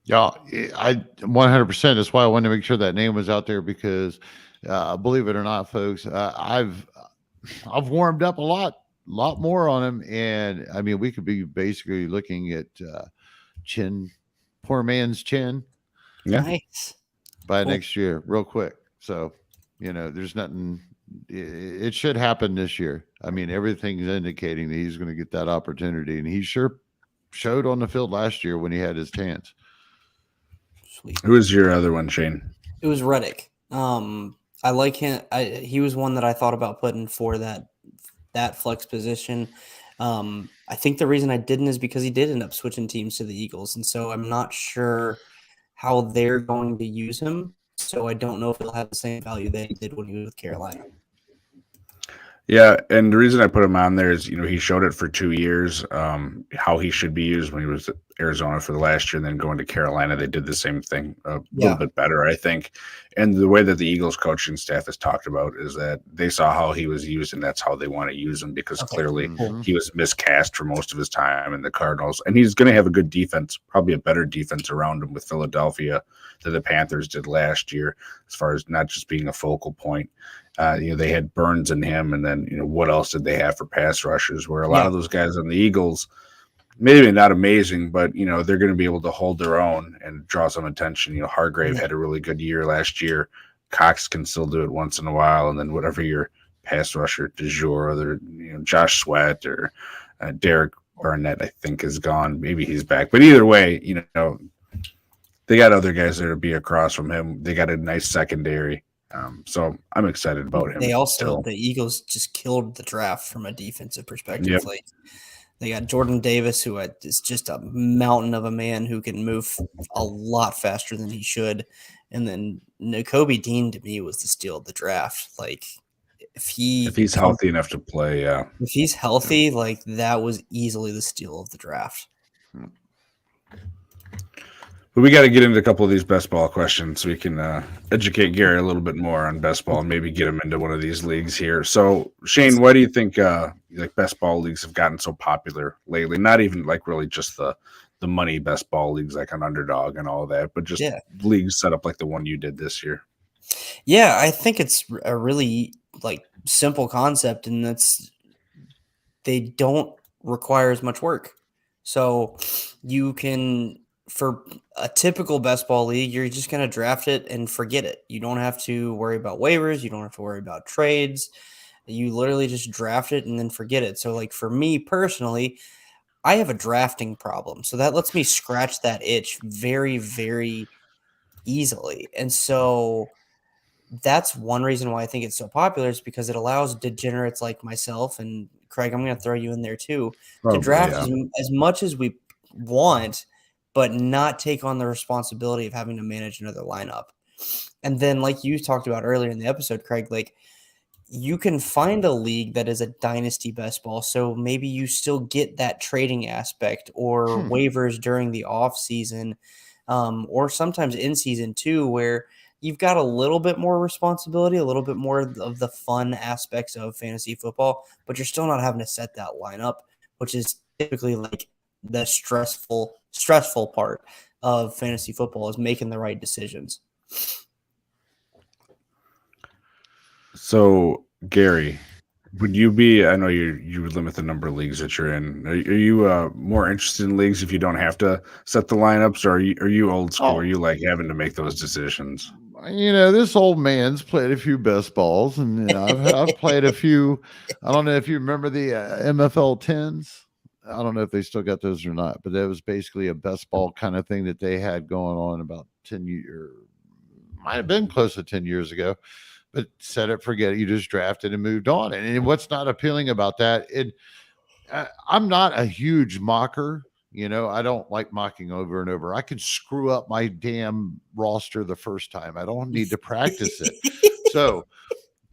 Yeah, I 100%. That's why I wanted to make sure that name was out there because, believe it or not, folks, I've warmed up a lot more on him, and I mean we could be basically looking at Chinn, poor man's Chinn. Yeah. Nice. By next year, real quick. So, there's nothing. It should happen this year. I mean, everything's indicating that he's going to get that opportunity, and he sure showed on the field last year when he had his chance. Sweet. Who is your other one, Shane? It was Reddick. I like him. He was one that I thought about putting for that flex position. I think the reason I didn't is because he did end up switching teams to the Eagles, and so I'm not sure how they're going to use him. So I don't know if he'll have the same value that he did when he was with Carolina. Yeah, and the reason I put him on there is, he showed it for 2 years, how he should be used when he was at Arizona for the last year, and then going to Carolina, they did the same thing, a little bit better, I think. And the way that the Eagles coaching staff has talked about is that they saw how he was used, and that's how they want to use him, because clearly he was miscast for most of his time in the Cardinals. And he's going to have a good defense, probably a better defense around him with Philadelphia than the Panthers did last year, as far as not just being a focal point. They had Burns in him, and then what else did they have for pass rushers? Where a lot of those guys on the Eagles, maybe not amazing, but they're going to be able to hold their own and draw some attention. Hargrave had a really good year last year. Cox can still do it once in a while, and then whatever your pass rusher du jour, whether Josh Sweat or Derek Barnett, I think is gone. Maybe he's back, but either way, they got other guys there to be across from him. They got a nice secondary. So I'm excited about him. The Eagles just killed the draft from a defensive perspective. Yep. Like they got Jordan Davis, who is just a mountain of a man who can move a lot faster than he should. And then Nakobe Dean to me was the steal of the draft. Like if he's healthy enough to play, if he's healthy, like that was easily the steal of the draft. But we got to get into a couple of these best ball questions so we can educate Gary a little bit more on best ball and maybe get him into one of these leagues here. So, Shane, why do you think best ball leagues have gotten so popular lately? Not even really just the money best ball leagues like an Underdog and all that, but just leagues set up like the one you did this year. Yeah, I think it's a really simple concept, and that's they don't require as much work. So you can. For a typical best ball league, you're just going to draft it and forget it. You don't have to worry about waivers. You don't have to worry about trades. You literally just draft it and then forget it. So for me personally, I have a drafting problem. So that lets me scratch that itch very, very easily. And so that's one reason why I think it's so popular is because it allows degenerates like myself and Kraig, I'm going to throw you in there too, to draft as much as we want, but not take on the responsibility of having to manage another lineup. And then, like you talked about earlier in the episode, Kraig, you can find a league that is a dynasty best ball. So maybe you still get that trading aspect or waivers during the off season, or sometimes in season too, where you've got a little bit more responsibility, a little bit more of the fun aspects of fantasy football, but you're still not having to set that lineup, which is typically the stressful part of fantasy football is making the right decisions. So, Gary, would you be? I know you limit the number of leagues that you're in. Are you more interested in leagues if you don't have to set the lineups, or are you old school? Are you having to make those decisions? This old man's played a few best balls, and I've played a few. I don't know if you remember the MFL 10s. I don't know if they still got those or not, but that was basically a best ball kind of thing that they had going on about 10 years, might have been close to 10 years ago, but set it, forget it. You just drafted and moved on. And what's not appealing about that? I'm not a huge mocker. I don't like mocking over and over. I can screw up my damn roster the first time. I don't need to practice it. So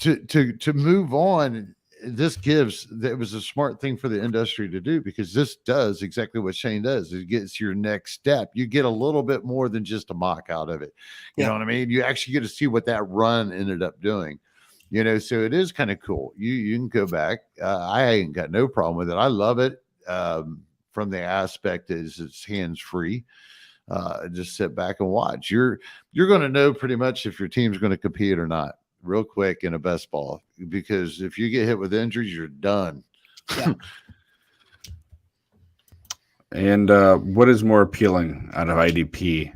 to move on, it was a smart thing for the industry to do, because this does exactly what Shane does. It gets your next step. You get a little bit more than just a mock out of it. You know what I mean? You actually get to see what that run ended up doing. So it is kind of cool. You can go back. I ain't got no problem with it. I love it. From the aspect is it's hands free. Just sit back and watch. You're going to know pretty much if your team's going to compete or not real quick in a best ball, because if you get hit with injuries, you're done. Yeah. And what is more appealing out of IDP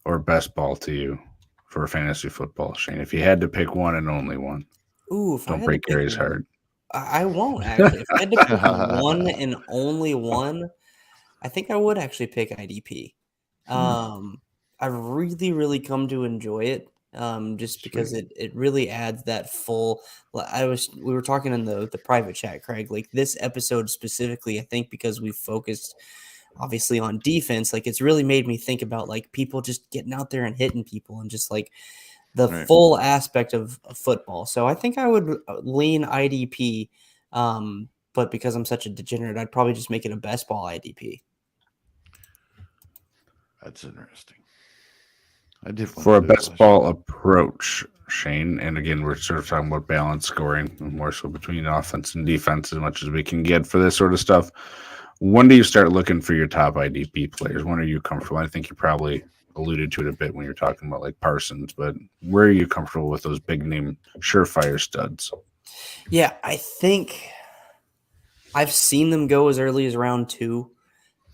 or best ball to you for fantasy football, Shane? If you had to pick one and only one. Ooh, don't break Gary's heart. I won't actually. If I had to pick one and only one, I think I would actually pick IDP. I've really, really come to enjoy it. Just because it really adds that full. We were talking in the private chat, Kraig. Like this episode specifically, I think because we focused obviously on defense, like it's really made me think about like people just getting out there and hitting people and just like the full aspect of football. So I think I would lean IDP, but because I'm such a degenerate, I'd probably just make it a best ball IDP. That's interesting. I did for a best ball approach, Shane. And again, we're sort of talking about balance scoring, more so between offense and defense as much as we can get for this sort of stuff. When do you start looking for your top IDP players? When are you comfortable? I think you probably alluded to it a bit when you're talking about like Parsons, but where are you comfortable with those big name surefire studs? Yeah, I think I've seen them go as early as round 2.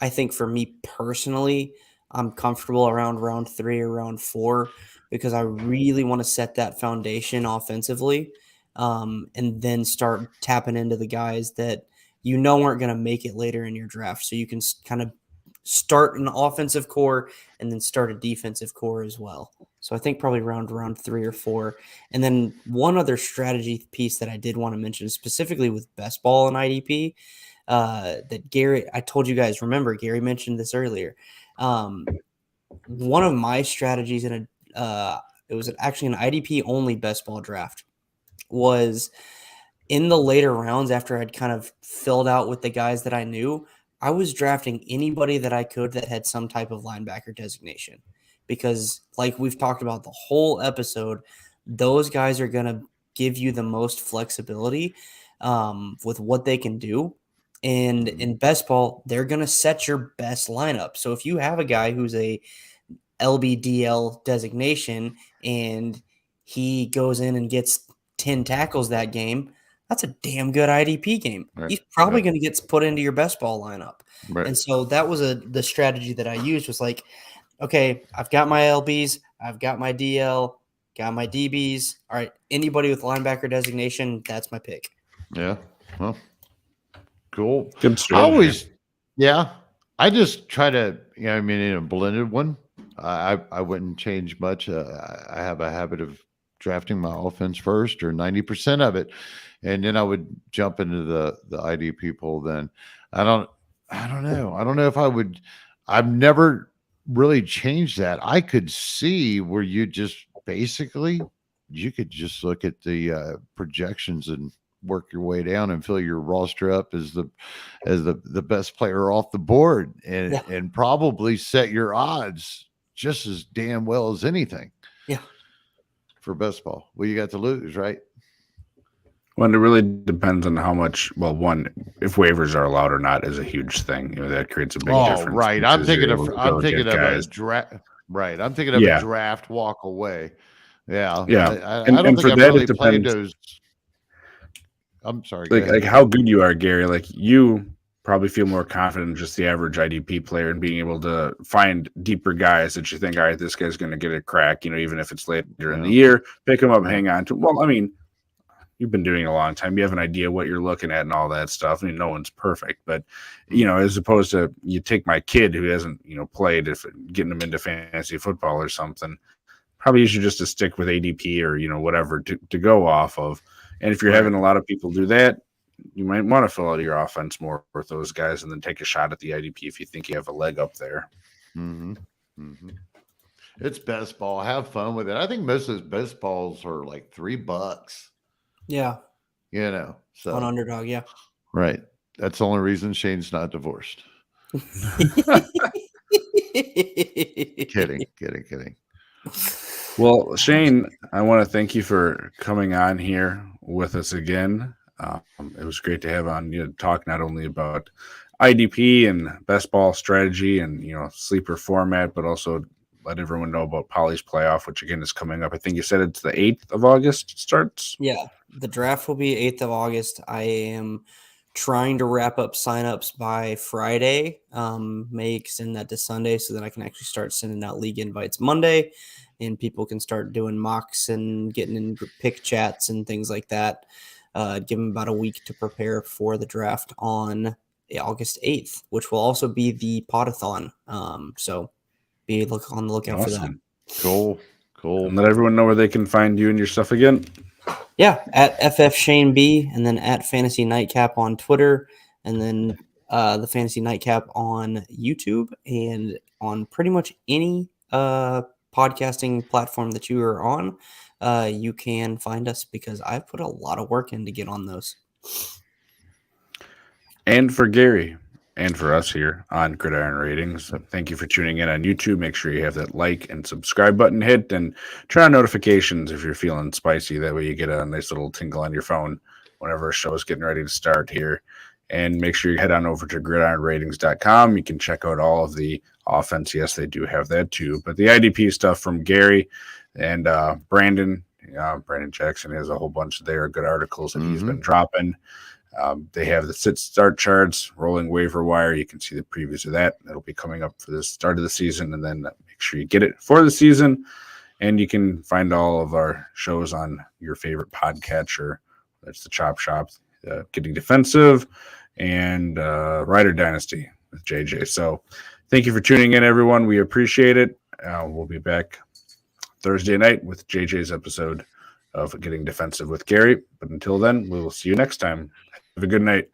I think for me personally, I'm comfortable around round 3 or round 4 because I really want to set that foundation offensively, and then start tapping into the guys that aren't going to make it later in your draft. So you can kind of start an offensive core and then start a defensive core as well. So I think probably round 3 or 4. And then one other strategy piece that I did want to mention specifically with best ball and IDP, that Gary, I told you guys, remember Gary mentioned this earlier. One of my strategies it was actually an IDP only best ball draft, was in the later rounds after I'd kind of filled out with the guys that I knew, I was drafting anybody that I could that had some type of linebacker designation, because like we've talked about the whole episode, those guys are going to give you the most flexibility with what they can do. And in best ball, they're going to set your best lineup. So if you have a guy who's a LBDL designation and he goes in and gets 10 tackles that game, that's a damn good IDP game. Right. He's probably going to get put into your best ball lineup. Right. And so that was the strategy that I used, was like, okay, I've got my LBs, I've got my DL, got my DBs. All right, anybody with linebacker designation, that's my pick. Yeah. Well, cool. Good strategy. I just try to, in a blended one, I wouldn't change much. I have a habit of drafting my offense first, or 90% of it, and then I would jump into the IDP pool. Then I don't know. I don't know if I would. I've never really changed that. I could see where you could just look at the projections and work your way down and fill your roster up as the best player off the board, and probably set your odds just as damn well as anything. Yeah. For best ball. Well, you got to lose, right? Well, it really depends on how much. Well, one, if waivers are allowed or not is a huge thing. That creates a big difference. Right. I'm thinking of a draft. Right. I'm thinking of a draft walk away. Yeah. Yeah. I don't think I've really played those. I'm sorry. Like how good you are, Gary. Like you probably feel more confident in just the average IDP player and being able to find deeper guys that you think, all right, this guy's going to get a crack, even if it's later in the year, pick him up, hang on to. Well, you've been doing it a long time. You have an idea what you're looking at and all that stuff. No one's perfect, but as opposed to you take my kid who hasn't, played, if getting him into fantasy football or something, probably easier just to stick with ADP or, whatever to go off of. And if you're having a lot of people do that, you might want to fill out your offense more with those guys and then take a shot at the IDP if you think you have a leg up there. Mm-hmm. Mm-hmm. It's best ball. Have fun with it. I think most of those best balls are like $3. Yeah. So On underdog. Yeah. right. That's the only reason Shane's not divorced. Kidding. Well, Shane, I want to thank you for coming on here with us again. It was great to have on talk not only about IDP and best ball strategy and sleeper format, but also let everyone know about Poly's playoff, which again is coming up. I think you said it's the 8th of August starts. Yeah, the draft will be 8th of August. I am trying to wrap up signups by Friday. May extend that to Sunday so that I can actually start sending out league invites Monday, and people can start doing mocks and getting in pick chats and things like that. Give them about a week to prepare for the draft on August 8th, which will also be the podathon. So be on the lookout for that. Cool. And let everyone know where they can find you and your stuff again. Yeah, at FF Shane B, and then at Fantasy Nightcap on Twitter, and then the Fantasy Nightcap on YouTube, and on pretty much any podcasting platform that you are on, you can find us because I've put a lot of work in to get on those. And for Gary and for us here on Gridiron Ratings, thank you for tuning in on YouTube. Make sure you have that like and subscribe button hit, and turn on notifications if you're feeling spicy. That way you get a nice little tingle on your phone whenever a show is getting ready to start here. And make sure you head on over to gridironratings.com. You can check out all of the offense. Yes, they do have that too. But the IDP stuff from Gary and Brandon Jackson has a whole bunch there, good articles that he's been dropping. They have the sit-start charts, rolling waiver wire. You can see the previews of that. That'll be coming up for the start of the season, and then make sure you get it for the season. And you can find all of our shows on your favorite podcatcher. That's the Chop Shop, Getting Defensive, and Rider Dynasty with JJ. So thank you for tuning in, everyone. We appreciate it. We'll be back Thursday night with JJ's episode of Getting Defensive with Gary. But until then, we will see you next time. Have a good night.